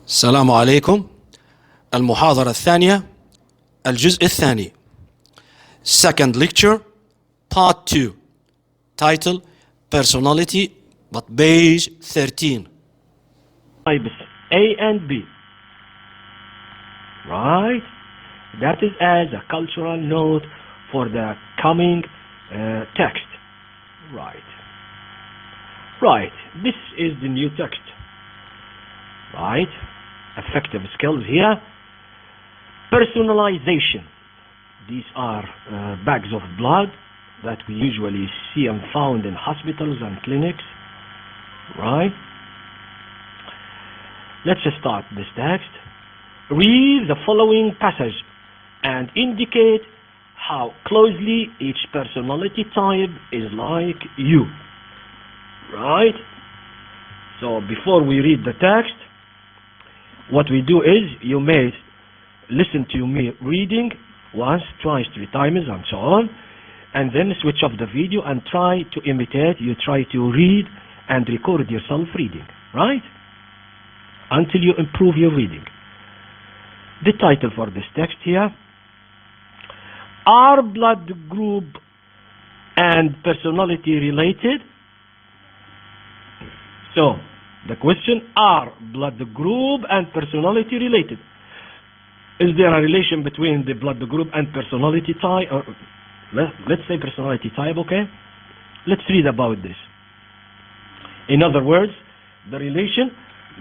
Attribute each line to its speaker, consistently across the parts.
Speaker 1: السلام عليكم. المحاضرة الثانية، الجزء الثاني. Second lecture, part 2. Title, Personality, but page 13.
Speaker 2: Types A and B. Right? That is as a cultural note for the coming text. Right. Right. This is the new text. Right? Effective skills here. Personalization. These are bags of blood that we usually see and found in hospitals and clinics. Right? Let's start this text. Read the following passage and indicate how closely each personality type is like you. Right? So before we read the text, what we do is you may listen to me reading once, twice, 3 times, and so on, and then switch off the video and try to imitate. You try to read and record yourself reading, right? Until you improve your reading. The title for this text here: Are blood group and personality related? So, the question: are blood group and personality related? Is there a relation between the blood group and personality type? Or let's say personality type, okay? Let's read about this. In other words, the relation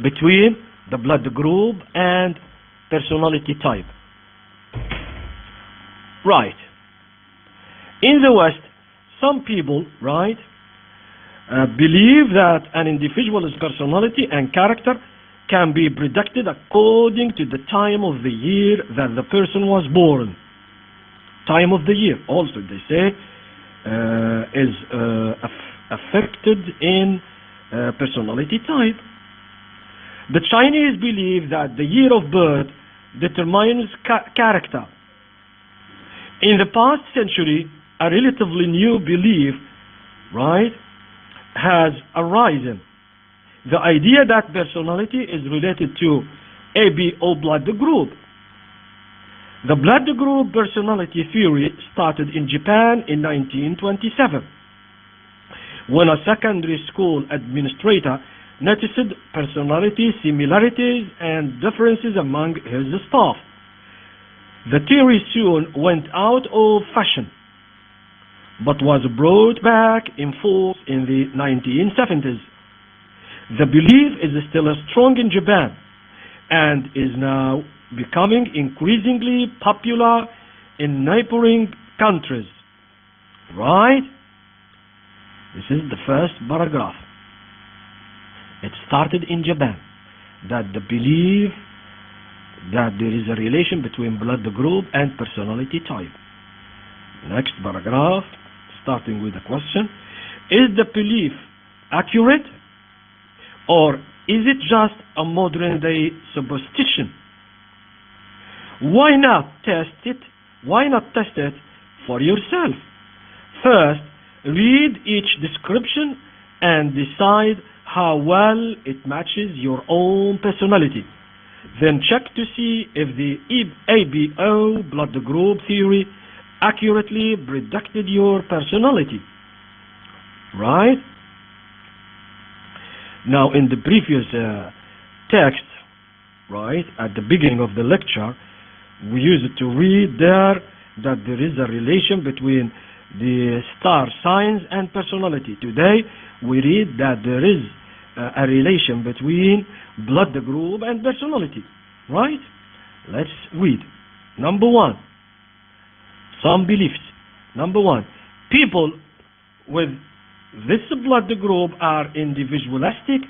Speaker 2: between the blood group and personality type. Right. In the West, some people, right, believe that an individual's personality and character can be predicted according to the time of the year that the person was born. Time of the year also, they say, is affected in personality type. The Chinese believe that the year of birth determines character. In the past century, a relatively new belief, right, has arisen. The idea that personality is related to ABO blood group. The blood group personality theory started in Japan in 1927, when a secondary school administrator noticed personality similarities and differences among his staff. The theory soon went out of fashion, but was brought back in force in the 1970s. The belief is still strong in Japan and is now becoming increasingly popular in neighboring countries. Right? This is the first paragraph. It started in Japan, that the belief that there is a relation between blood group and personality type. Next paragraph, starting with the question: is the belief accurate, or is it just a modern day superstition? Why not test it? Why not test it for yourself? First, read each description and decide how well it matches your own personality. Then check to see if the ABO blood group theory accurately predicted your personality. Right? Now, in the previous text, right, at the beginning of the lecture, we used to read there that there is a relation between the star signs and personality. Today, we read that there is a relation between blood group and personality. Right? Let's read. Number 1, some beliefs. Number 1, people with this blood group are individualistic.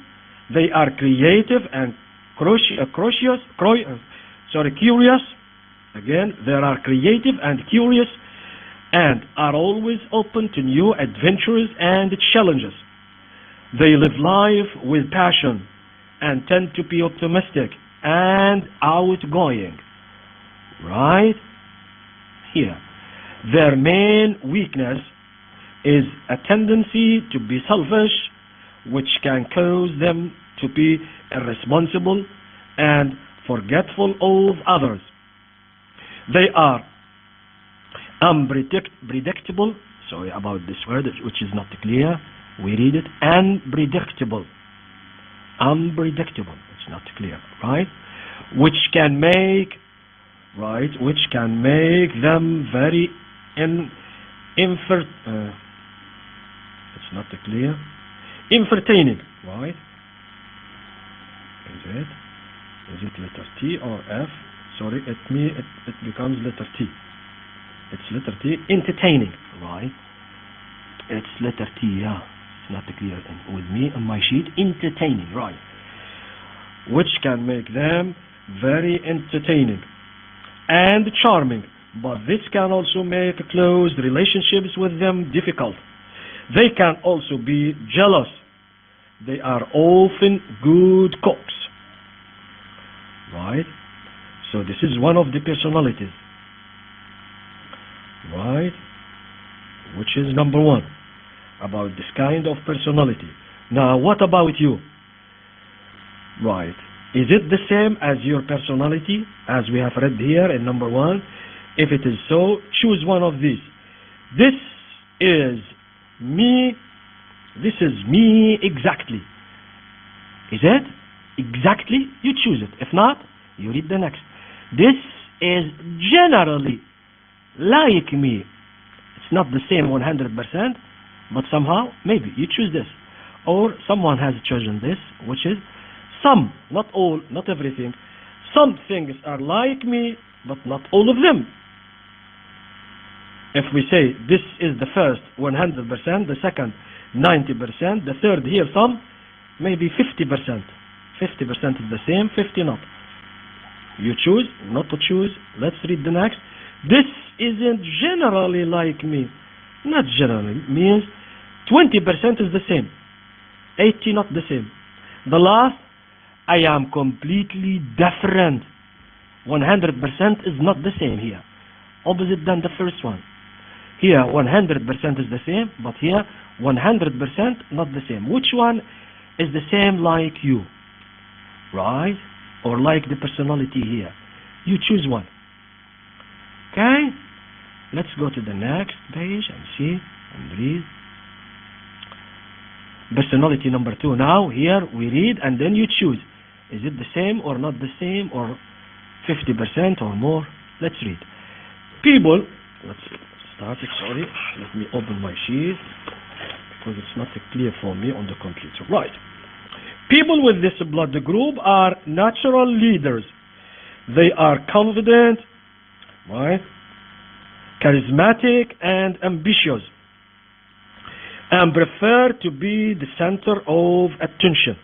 Speaker 2: They are creative and curious. Again, they are creative and curious and are always open to new adventures and challenges. They live life with passion and tend to be optimistic and outgoing. Right? Here. Their main weakness is a tendency to be selfish, which can cause them to be irresponsible and forgetful of others. They are unpredictable. Sorry about this word, which is not clear. We read it unpredictable. Unpredictable. It's not clear, right? Which can make them very it's not clear. Entertaining, right? Is it letter T or F? Sorry, it becomes letter T. It's letter T. Entertaining, right? It's letter T, yeah. It's not clear with me on my sheet. Entertaining, right? Which can make them very entertaining and charming, but this can also make close relationships with them difficult. They can also be jealous. They are often good cooks, right? So this is one of the personalities, right? Which is number one about this kind of personality. Now, what about you? Right. Is it the same as your personality, as we have read here in number one? If it is so, choose one of these. This is me. This is me exactly. Is it? Exactly? You choose it. If not, you read the next. This is generally like me. It's not the same 100%, but somehow, maybe, you choose this. Or someone has chosen this, which is some, not all, not everything. Some things are like me, but not all of them. If we say this is the first 100%, the second 90%, the third here some, maybe 50%. 50% is the same, 50 not. You choose, not to choose. Let's read the next. This isn't generally like me. Not generally, means 20% is the same, 80 not the same. The last, I am completely different. 100% is not the same here. Opposite than the first one. Here 100% is the same, but here 100% not the same. Which one is the same like you? Right? Or like the personality here? You choose one. Okay? Let's go to the next page and see and read. Personality number 2. Now here we read and then you choose. Is it the same or not the same, or 50% or more? Let's read. People, let's start it, sorry. Let me open my sheet because it's not clear for me on the computer. Right. People with this blood group are natural leaders. They are confident, right, charismatic and ambitious, and prefer to be the center of attention.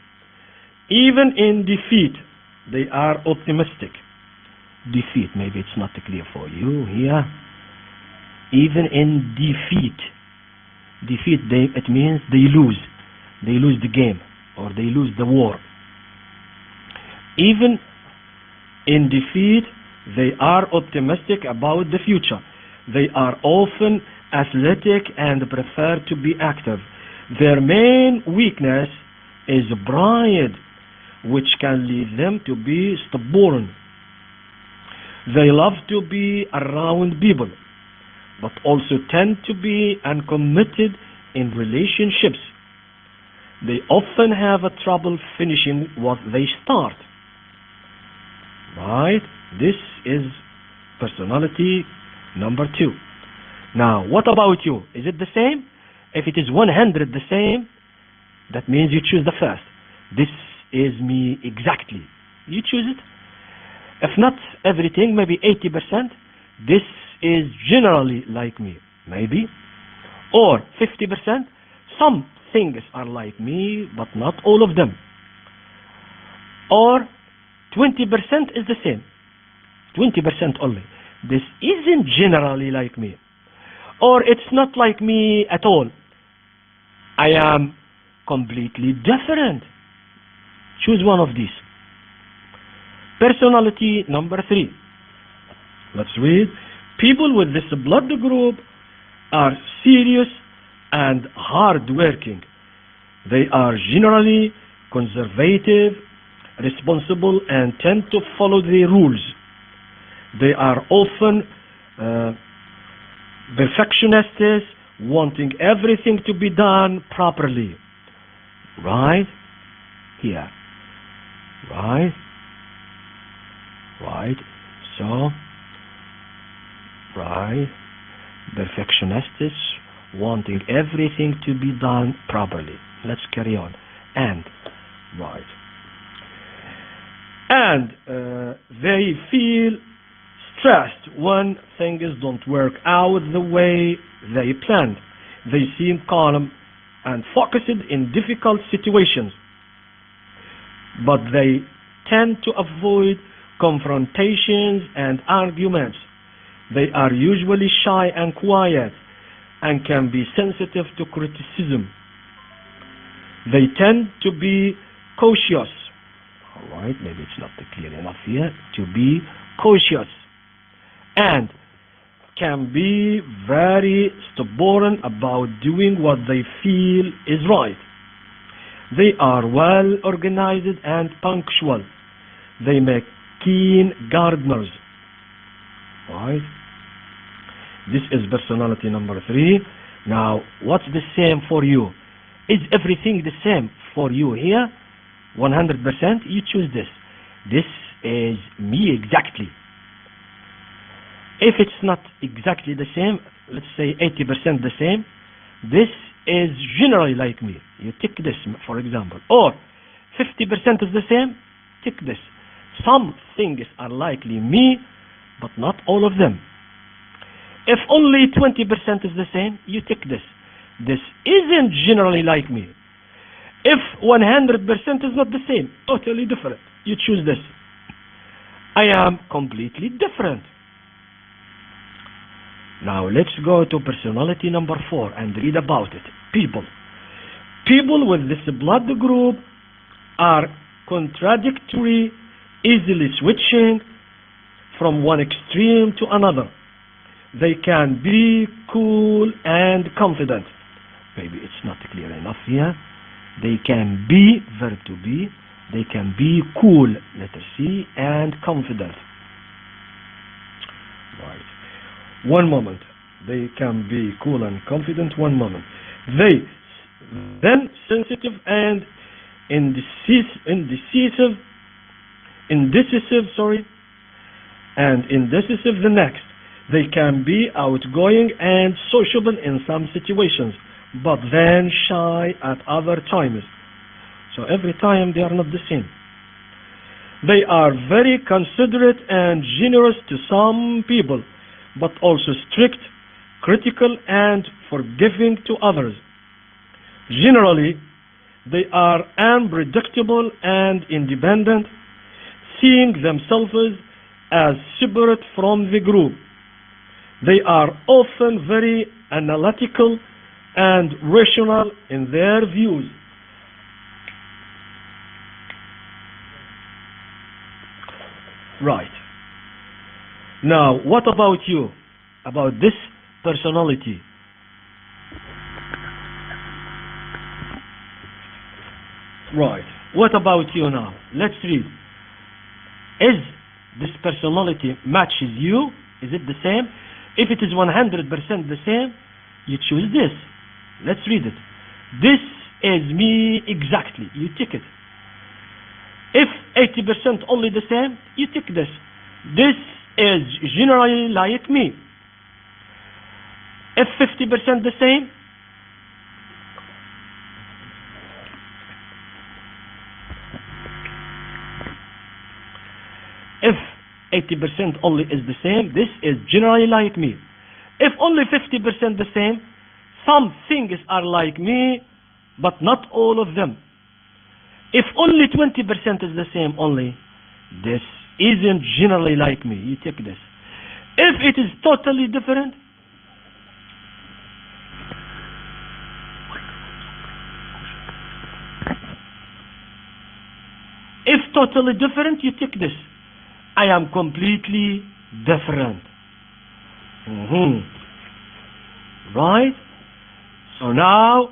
Speaker 2: Even in defeat, they are optimistic. Defeat, maybe it's not clear for you here. Even in defeat, it means they lose the game, or they lose the war. Even in defeat, they are optimistic about the future. They are often athletic and prefer to be active. Their main weakness is pride, which can lead them to be stubborn. They love to be around people, but also tend to be uncommitted in relationships. They often have a trouble finishing what they start. Right? This is personality number 2. Now, what about you? Is it the same? If it is 100 the same, that means you choose the first. This is me exactly. You choose it. If not everything, maybe 80%. This is generally like me, maybe. Or 50%. Some things are like me, but not all of them. Or 20% is the same. 20% only. This isn't generally like me. Or it's not like me at all. I am completely different. Choose one of these. Personality number 3. Let's read. People with this blood group are serious and hard-working. They are generally conservative responsible, and tend to follow the rules. They are often perfectionists, wanting everything to be done properly. Right? Here. Right? Right? So, right? Perfectionists, wanting everything to be done properly. Let's carry on. And, right. And they feel stressed when things don't work out the way they planned. They seem calm and focused in difficult situations, but they tend to avoid confrontations and arguments. They are usually shy and quiet and can be sensitive to criticism. They tend to be cautious. All right, maybe it's not clear enough here. To be cautious, and can be very stubborn about doing what they feel is right. They are well organized and punctual. They make keen gardeners. Right? This is personality number 3. Now, what's the same for you? Is everything the same for you here? 100%? You choose this. This is me exactly. If it's not exactly the same, let's say 80% the same, this is generally like me. You tick this, for example. Or 50% is the same, tick this. Some things are likely me, but not all of them. If only 20% is the same, you tick this. This isn't generally like me. If 100% is not the same, totally different, you choose this. I am completely different. Now let's go to personality number 4 and read about it. People. People with this blood group are contradictory, easily switching from one extreme to another. They can be cool and confident. Maybe it's not clear enough here. They can be, verb to be. They can be cool, letter C, and confident. Right. One moment. They can be cool and confident. One moment. They then sensitive and indecisive, and indecisive the next. They can be outgoing and sociable in some situations, but then shy at other times. So every time they are not the same. They are very considerate and generous to some people, but also strict, critical, and forgiving to others. Generally, they are unpredictable and independent, seeing themselves as separate from the group. They are often very analytical and rational in their views. Right. Now, what about you? About this personality? Right. What about you now? Let's read. Is this personality matches you? Is it the same? If it is 100% the same, you choose this. Let's read it. This is me exactly. You tick it. If 80% only the same, you tick this. This is generally like me. If 50% the same, if 80% only is the same, this is generally like me. If only 50% the same, some things are like me, but not all of them. If only 20% is the same only, this isn't generally like me. You take this. If it is totally different, you take this. I am completely different. Right? So now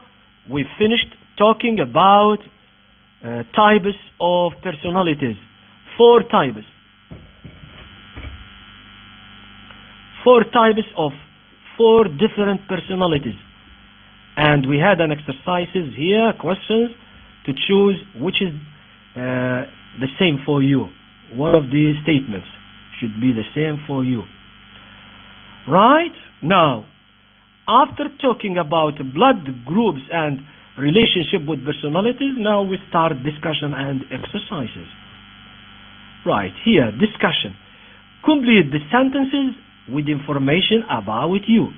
Speaker 2: we finished talking about types of personalities. 4 types. 4 types of 4 different personalities. And we had an exercises here, questions, to choose which is the same for you. One of these statements should be the same for you. Right? Now, after talking about blood groups and relationship with personalities, now we start discussion and exercises. Right, here, discussion. Complete the sentences with information about you.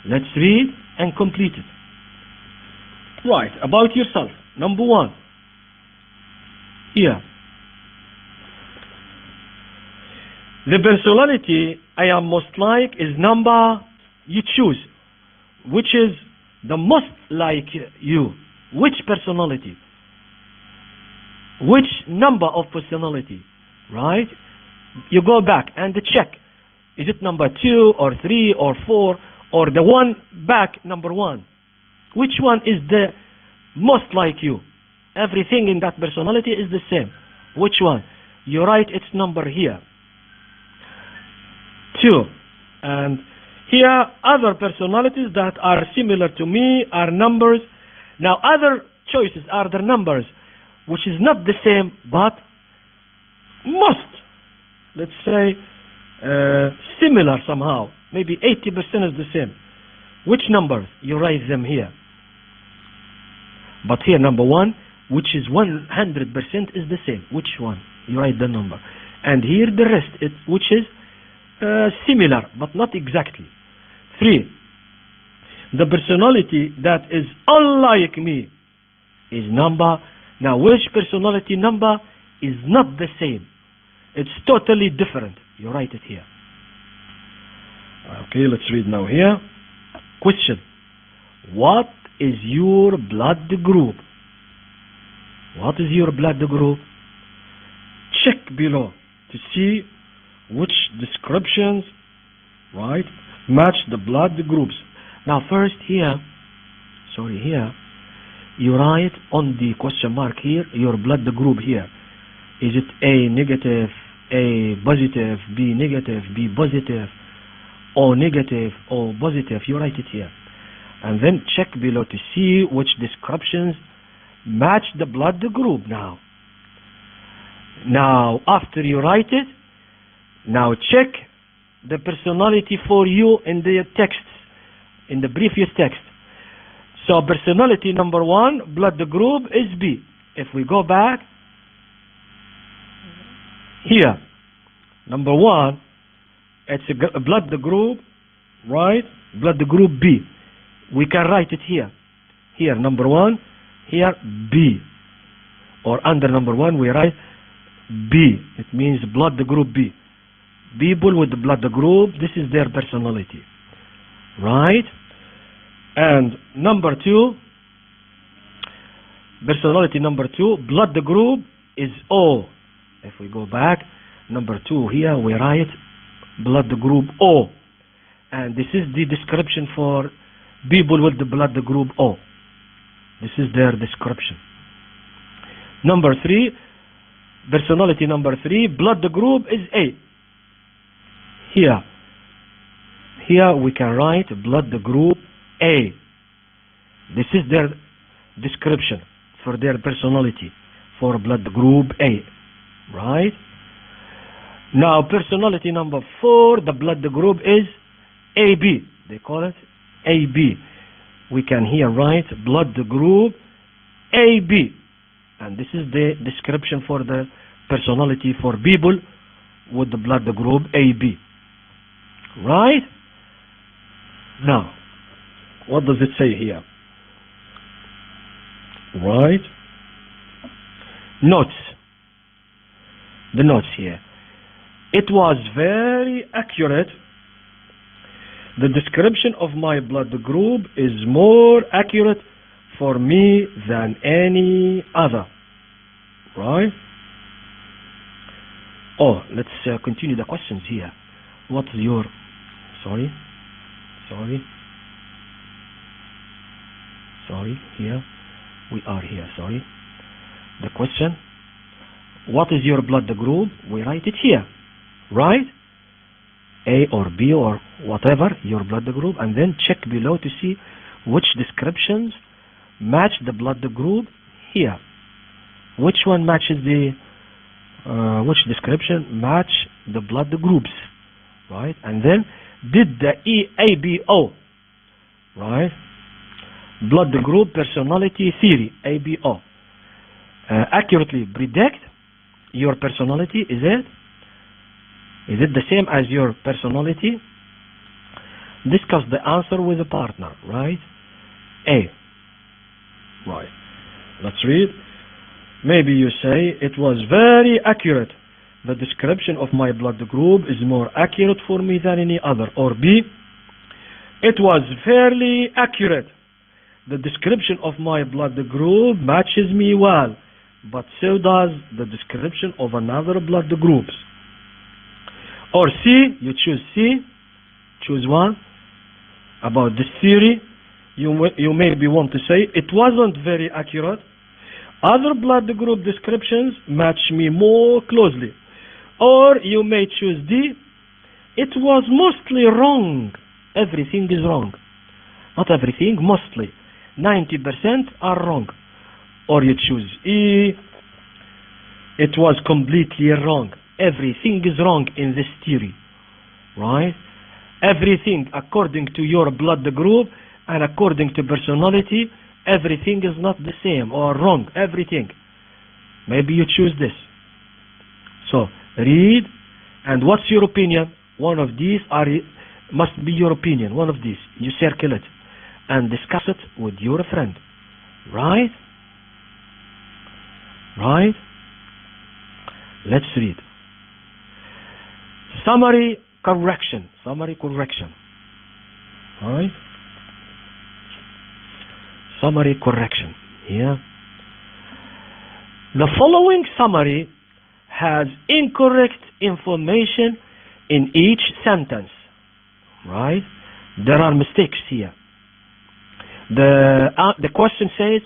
Speaker 2: Let's read and complete it. Right, about yourself. Number 1. Here. The personality I am most like is number you choose. Which is the most like you? Which personality? Which number of personality? Right? You go back and check. Is it number 2 or 3 or 4 or the one back number 1? Which one is the most like you? Everything in that personality is the same. Which one? You write its number here. 2. And here other personalities that are similar to me are numbers. Now other choices are the numbers, which is not the same but most, let's say, similar somehow. Maybe 80% is the same. Which numbers? You write them here. But here number 1, which is 100% is the same. Which one? You write the number. And here the rest, which is similar but not exactly. 3. The personality that is unlike me is number. Now which personality number is not the same? It's totally different. You write it here. Okay, let's read now here. Question. What is your blood group? What is your blood group? Check below to see which descriptions, right, match the blood groups. Now first here, here, you write on the question mark here, your blood group here. Is it A negative, A positive, B negative, B positive, O negative, O positive? You write it here. And then check below to see which descriptions match the blood group now. Now, after you write it, now check the personality for you in the text, in the previous text. So personality number 1, blood group is B. If we go back, here, number 1, it's a blood group, right? Blood group B. We can write it here. Here, number 1, here, B. Or under number 1, we write B. It means blood group B. People with the blood group, this is their personality. Right? And number 2, personality number 2, blood group is O. If we go back, number 2 here, we write blood group O. And this is the description for people with the blood group O. This is their description. Number 3, personality number 3, blood group is A. Here we can write blood group A. This is their description for their personality for blood group A. Right? Now personality number 4, the blood group is AB. They call it AB. We can here write blood group AB. And this is the description for the personality for people with the blood group AB. Right? Now, what does it say here? Right? Notes. The notes here. It was very accurate. The description of my blood group is more accurate for me than any other. Right? Oh, let's continue the questions here. What's your... Sorry, here. We are here, sorry. the question, what is your blood group? We write it here, right? A or B or whatever, your blood group, and then check below to see which descriptions match the blood group here. Which one matches which description match the blood groups, right? And then did the ABO, right? Blood group personality theory, ABO, accurately predict your personality? Is it the same as your personality? Discuss the answer with a partner, right? A. Right. Let's read. Maybe you say, it was very accurate. The description of my blood group is more accurate for me than any other. Or B. It was fairly accurate. The description of my blood group matches me well, but so does the description of another blood groups. Or C, you choose C, choose one. About this theory, you maybe want to say, it wasn't very accurate. Other blood group descriptions match me more closely. Or you may choose D, it was mostly wrong. Everything is wrong. Not everything, mostly. 90% are wrong. Or you choose E, it was completely wrong. Everything is wrong in this theory, right? Everything according to your blood group and according to personality, everything is not the same or wrong, everything. Maybe you choose this. So read, and what's your opinion? One of these must be your opinion, one of these. You circle it and discuss it with your friend, right? Right? Let's read. Summary correction. Summary correction. Right? Summary correction. Yeah. The following summary has incorrect information in each sentence. Right? There are mistakes here. The question says,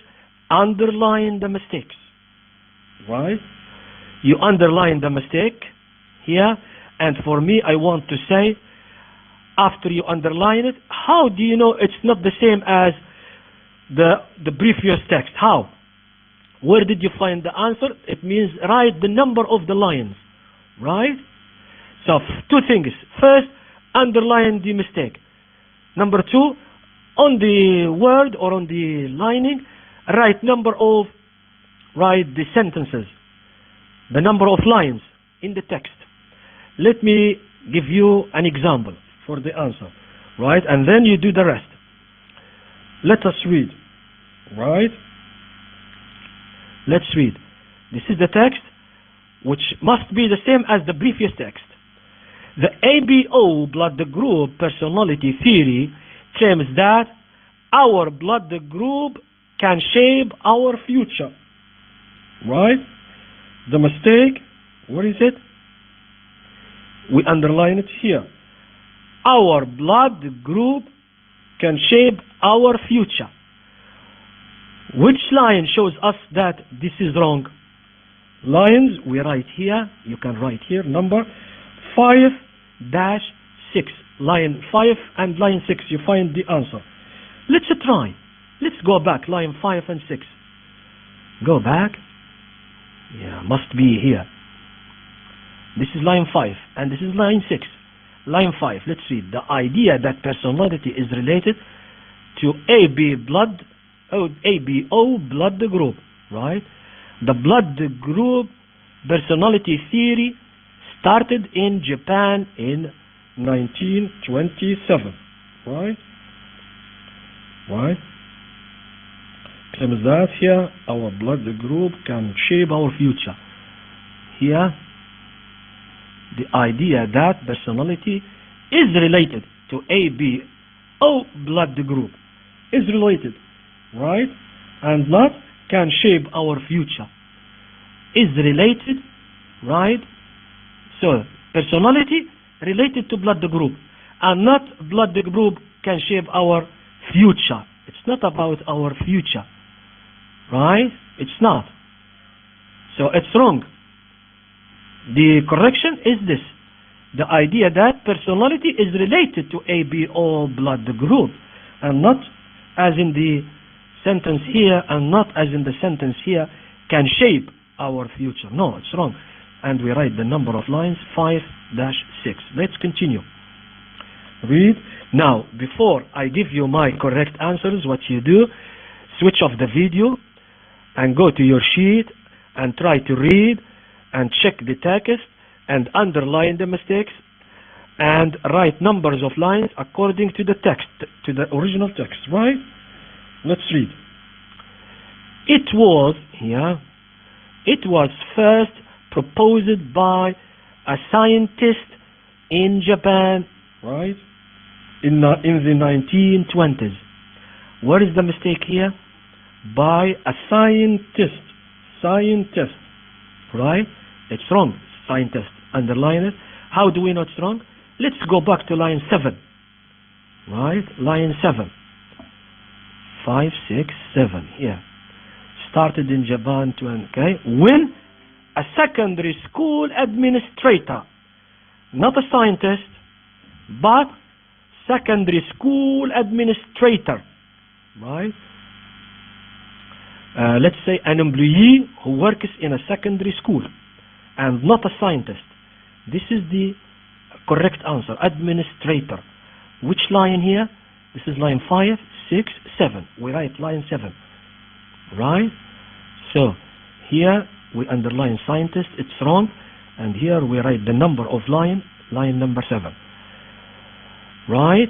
Speaker 2: underline the mistakes. Right? You underline the mistake here, and for me, I want to say, after you underline it, how do you know it's not the same as the previous text? How? Where did you find the answer? It means write the number of the lines, right? So two things. First, underline the mistake. Number two, on the word or on the lining, write the sentences, the number of lines in the text. Let me give you an example for the answer, right? And then you do the rest. Let us read, right? Let's read. This is the text, which must be the same as the previous text. The ABO blood group personality theory claims that our blood group can shape our future, right? The mistake, what is it? We underline it here. Our blood group can shape our future. Which line shows us that this is wrong? Lines, we write here, you can write here, number 5-6. Line 5 and line 6, you find the answer. Let's try. Let's go back, line 5 and 6. Go back. Yeah, must be here. This is line 5 and this is line 6. Line 5, let's read. The idea that personality is related to ABO blood group, right? The blood group personality theory started in Japan in 1927, right? Right? Claims that here our blood group can shape our future. Here, the idea that personality is related to ABO blood group is related, right? And not can shape our future. Is related, right? So, personality related to blood group, and not blood group can shape our future. It's not about our future, right? It's not. So it's wrong. The correction is this: the idea that personality is related to ABO blood group, and not as in the sentence here, and not as in the sentence here, can shape our future. No, it's wrong. And we write the number of lines 5-6. Let's continue. Read. Now, before I give you my correct answers, what you do, switch off the video and go to your sheet and try to read and check the text and underline the mistakes and write numbers of lines according to the text, to the original text, right? Let's read. It was first proposed by a scientist in Japan, right? In the 1920s. What is the mistake here? By a scientist, right? It's wrong. Scientist. Underline it. How do we know it's wrong? Let's go back to line 7. Right? Line 7. 5, 6, 7. Here. Started in Japan. Okay. When a secondary school administrator, not a scientist, but secondary school administrator, right? Let's say an employee who works in a secondary school and not a scientist. This is the correct answer. Administrator. Which line here? This is line 5, 6, 7. We write line 7. Right? So here we underline scientist. It's wrong. And here we write the number of line number 7. Right?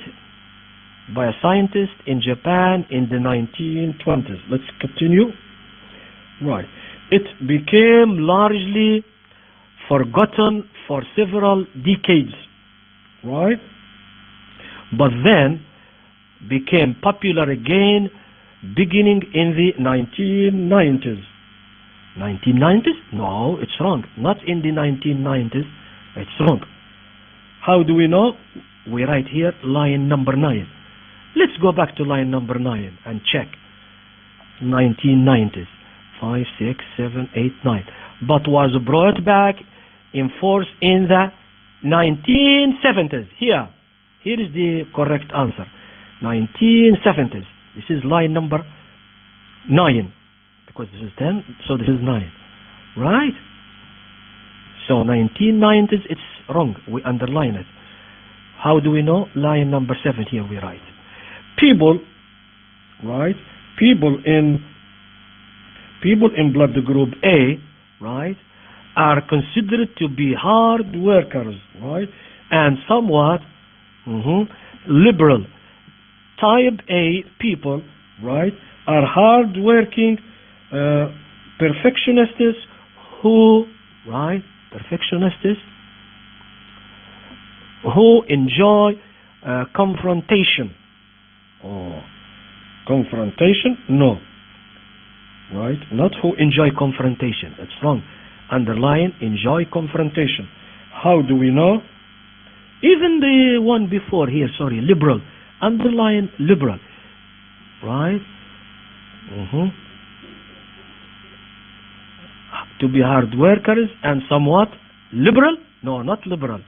Speaker 2: By a scientist in Japan in the 1920s. Let's continue. Right. It became largely forgotten for several decades. Right? But then became popular again beginning in the 1990s. 1990s? No, it's wrong. Not in the 1990s. It's wrong. How do we know? We write here line number 9. Let's go back to line number 9 and check. 1990s. 5, 6, 7, 8, 9. But was brought back in force in the 1970s. Here is the correct answer. 1970s. This is line number 9. Because this is 10, so this is 9. Right? So 1990s, it's wrong. We underline it. How do we know? Line number 7 here we write. People, right? People in blood group A, right, are considered to be hard workers, right, and somewhat liberal. Type A people, right, are hard working perfectionists who enjoy confrontation. Confrontation? No. Right? Not who enjoy confrontation. That's wrong. Underline enjoy confrontation. How do we know? Even the one before here, sorry, liberal. Underline liberal. Right? To be hard workers and somewhat liberal? No, not liberal.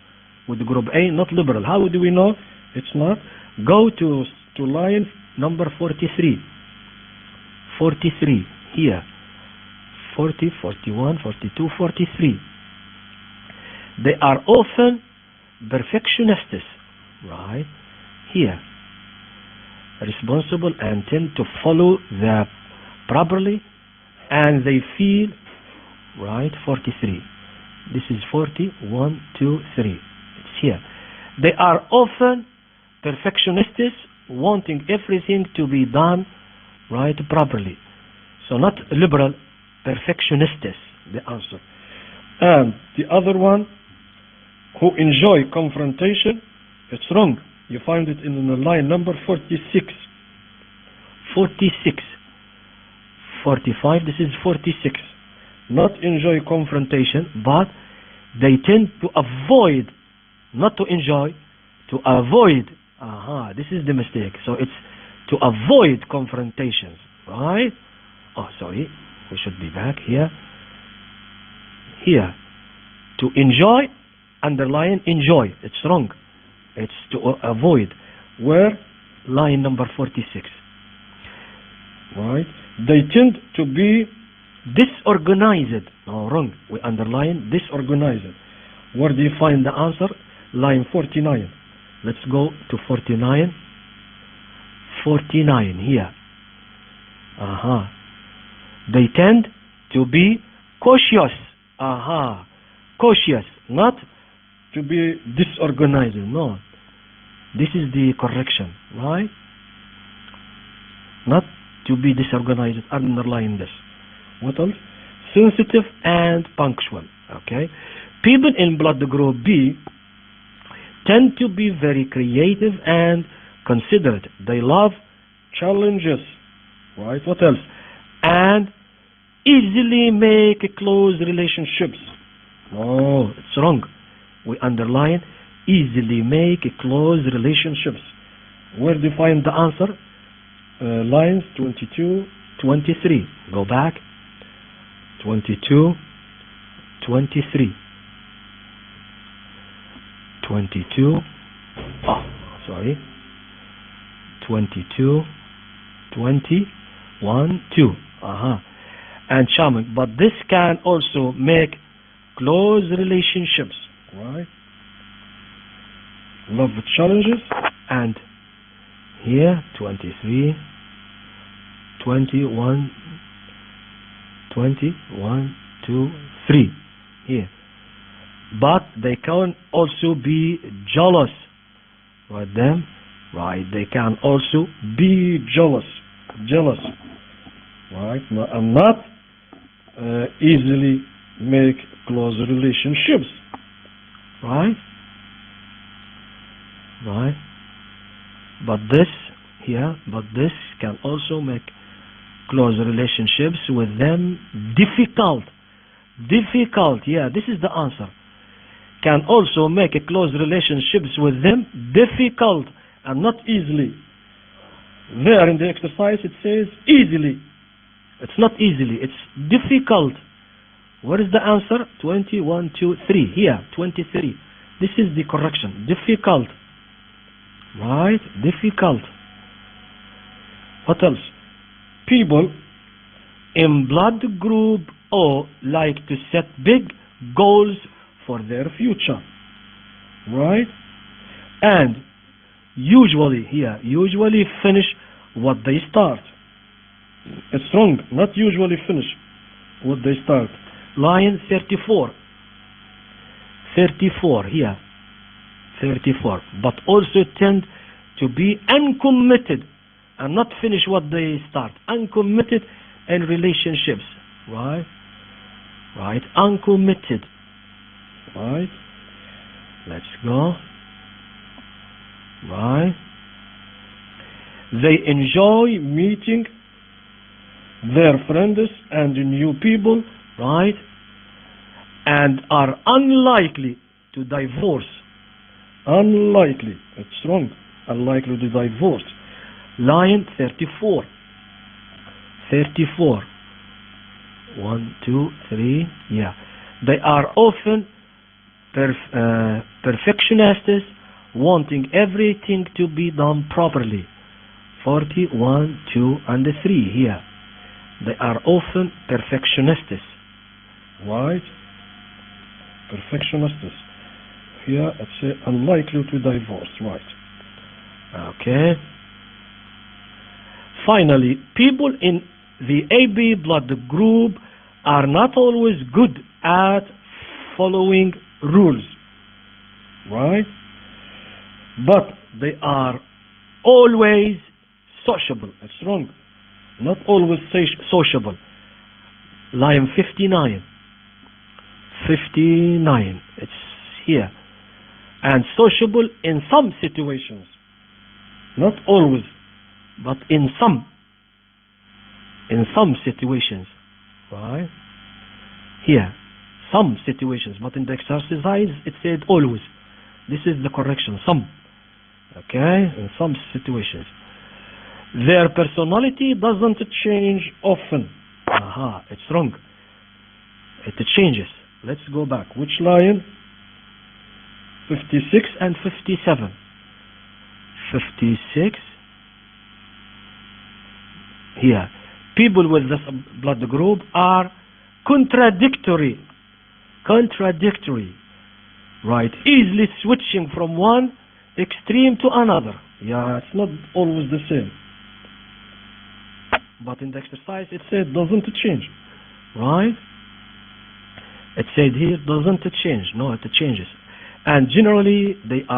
Speaker 2: With the group A, not liberal. How do we know it's not? Go to line number 43. 43 here. 40, 41, 42, 43. They are often perfectionists, right? Here. Responsible and tend to follow the properly, and they feel, right? 43. This is 40, 1, 2, 3. It's here. They are often perfectionists, wanting everything to be done right properly. So not liberal, perfectionists, the answer. And the other one, who enjoy confrontation, it's wrong. You find it in the line number 46. 46. 45, this is 46. Not enjoy confrontation, but they tend to avoid, not to enjoy, to avoid. This is the mistake. So it's to avoid confrontations, right? Oh, sorry. We should be back here. here. To enjoy, underline enjoy. It's wrong. It's to avoid. Where? Line number 46. Right? They tend to be disorganized. No, wrong. We underline disorganized. Where do you find the answer? Line 49. Let's go to 49. 49 here. They tend to be cautious. Cautious, not to be disorganized. No, this is the correction, right? Not to be disorganized. Underline this. What else? Sensitive and punctual. Okay. People in blood group B tend to be very creative and considerate. They love challenges, right? What else? And easily make close relationships. No, it's wrong. We underline easily make close relationships. Where do you find the answer? Lines 22, 23. Go back. 22, 23. 22. Oh, sorry. 22, 21, 2. And charming. But this can also make close relationships, right? Love challenges. And here 23, 21, 21, 2, 3 here. But they can also be jealous. Right them? Right, they can also be jealous. Right, and not easily make close relationships. Right. But this can also make close relationships with them difficult. Yeah, this is the answer. Can also make close relationships with them difficult and not easily. There in the exercise it says easily. It's not easily, it's difficult. What is the answer? 21, 2, 3. Here, 23. This is the correction. Difficult. Right? Difficult. What else? People in blood group O like to set big goals for their future. Right? And usually finish what they start. It's wrong. Not usually finish what they start. Line 34. 34 here. 34. But also tend to be uncommitted and not finish what they start. Uncommitted in relationships. Right? Uncommitted. Right? Let's go. Right? They enjoy meeting their friends and new people, right? And are unlikely to divorce. Unlikely. It's wrong. Unlikely to divorce. Line 34. 34. 1, 2, 3. Yeah. They are often perfectionists, wanting everything to be done properly. 41, 2, and 3 here. They are often perfectionists. Right? Perfectionists. Here it's unlikely to divorce. Right. Okay. Finally, people in the AB blood group are not always good at following rules. Right? But they are always sociable. It's wrong. Not always sociable. Line 59. 59. It's here. And sociable in some situations. Not always, but in some. In some situations. Right? Here. Some situations. But in the exercise it said always. This is the correction. Some. Okay? In some situations. Their personality doesn't change often. It's wrong. It changes. Let's go back. Which line? 56 and 57. 56. Here. People with this blood group are contradictory. Contradictory. Right. Easily switching from one extreme to another. Yeah, it's not always the same. But in the exercise it said doesn't change. Right? It said here doesn't change. No, it changes. And generally they are